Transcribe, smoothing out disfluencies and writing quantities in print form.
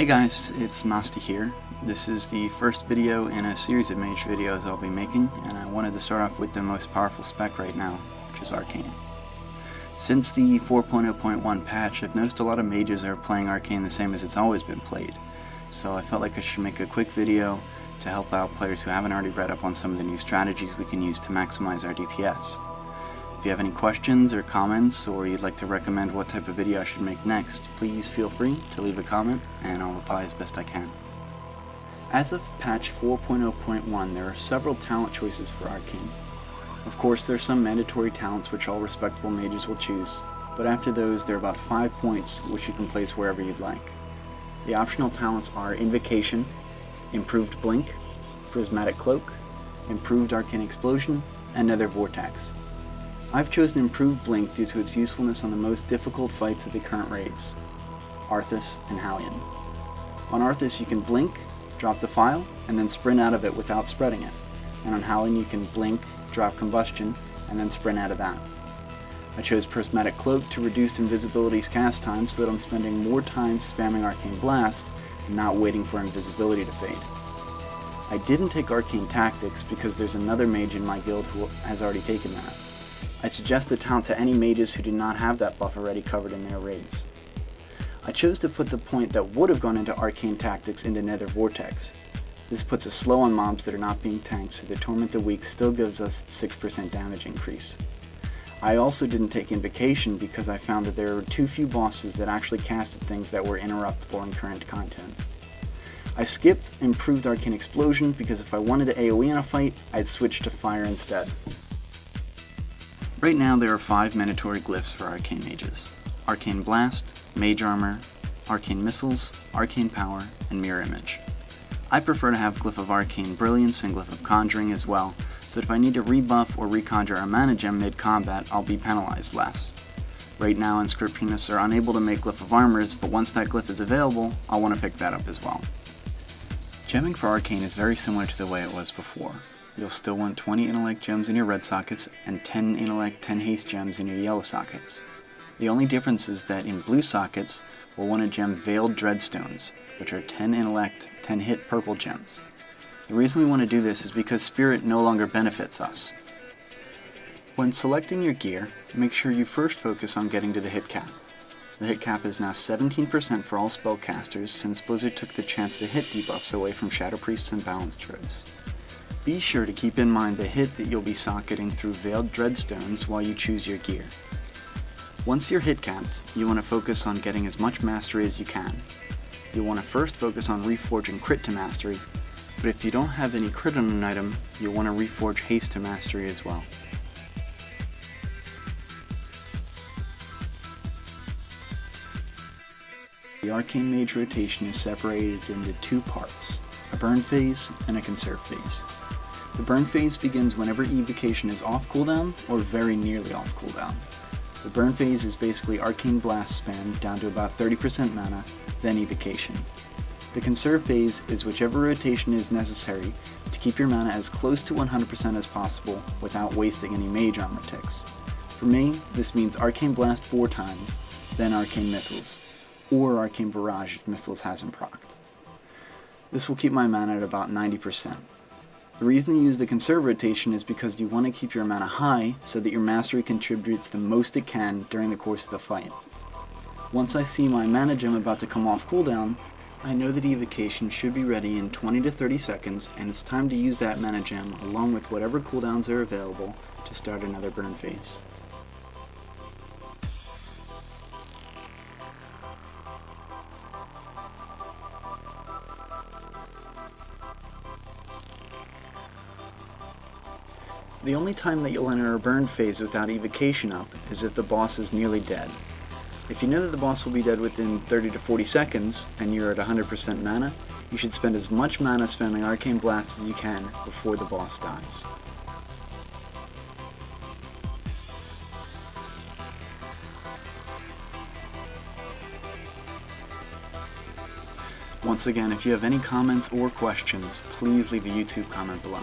Hey guys, it's Nasty here. This is the first video in a series of mage videos I'll be making, and I wanted to start off with the most powerful spec right now, which is Arcane. Since the 4.0.1 patch, I've noticed a lot of mages are playing Arcane the same as it's always been played, so I felt like I should make a quick video to help out players who haven't already read up on some of the new strategies we can use to maximize our DPS. If you have any questions or comments, or you'd like to recommend what type of video I should make next, please feel free to leave a comment and I'll reply as best I can. As of patch 4.0.1, there are several talent choices for Arcane. Of course, there are some mandatory talents which all respectable mages will choose, but after those there are about 5 points which you can place wherever you'd like. The optional talents are Invocation, Improved Blink, Prismatic Cloak, Improved Arcane Explosion, and Nether Vortex. I've chosen Improved Blink due to its usefulness on the most difficult fights of the current raids, Arthas and Hellion. On Arthas you can blink, drop the file, and then sprint out of it without spreading it, and on Hellion you can blink, drop Combustion, and then sprint out of that. I chose Prismatic Cloak to reduce invisibility's cast time so that I'm spending more time spamming Arcane Blast and not waiting for invisibility to fade. I didn't take Arcane Tactics because there's another mage in my guild who has already taken that. I suggest the talent to any mages who do not have that buff already covered in their raids. I chose to put the point that would have gone into Arcane Tactics into Nether Vortex. This puts a slow on mobs that are not being tanked, so the Torment the Weak still gives us its 6% damage increase. I also didn't take Invocation because I found that there were too few bosses that actually casted things that were interruptible in current content. I skipped Improved Arcane Explosion because if I wanted to AoE in a fight, I'd switch to Fire instead. Right now there are 5 mandatory glyphs for Arcane Mages: Arcane Blast, Mage Armor, Arcane Missiles, Arcane Power, and Mirror Image. I prefer to have Glyph of Arcane Brilliance and Glyph of Conjuring as well, so that if I need to rebuff or reconjure a mana gem mid-combat, I'll be penalized less. Right now Inscriptionists are unable to make Glyph of Armors, but once that glyph is available, I'll want to pick that up as well. Gemming for Arcane is very similar to the way it was before. You'll still want 20 Intellect gems in your red sockets and 10 Intellect 10 haste gems in your yellow sockets. The only difference is that in blue sockets, we'll want to gem Veiled Dreadstones, which are 10 Intellect 10 hit purple gems. The reason we want to do this is because Spirit no longer benefits us. When selecting your gear, make sure you first focus on getting to the hit cap. The hit cap is now 17% for all spellcasters since Blizzard took the chance to hit debuffs away from Shadow Priests and Balanced Druids. Be sure to keep in mind the hit that you'll be socketing through Veiled Dreadstones while you choose your gear. Once you're hit capped, you want to focus on getting as much mastery as you can. You'll want to first focus on reforging crit to mastery, but if you don't have any crit on an item, you'll want to reforge haste to mastery as well. The Arcane Mage rotation is separated into 2 parts, a burn phase and a conserve phase. The burn phase begins whenever evocation is off cooldown or very nearly off cooldown. The burn phase is basically Arcane Blast spam down to about 30% mana, then evocation. The conserve phase is whichever rotation is necessary to keep your mana as close to 100% as possible without wasting any mage armor ticks. For me, this means Arcane Blast 4 times, then Arcane Missiles, or Arcane Barrage if Missiles hasn't procced. This will keep my mana at about 90%. The reason you use the conserve rotation is because you want to keep your mana high so that your mastery contributes the most it can during the course of the fight. Once I see my mana gem about to come off cooldown, I know that evocation should be ready in 20 to 30 seconds and it's time to use that mana gem along with whatever cooldowns are available to start another burn phase. The only time that you'll enter a burn phase without evocation up is if the boss is nearly dead. If you know that the boss will be dead within 30 to 40 seconds and you're at 100% mana, you should spend as much mana spamming Arcane Blast as you can before the boss dies. Once again, if you have any comments or questions, please leave a YouTube comment below.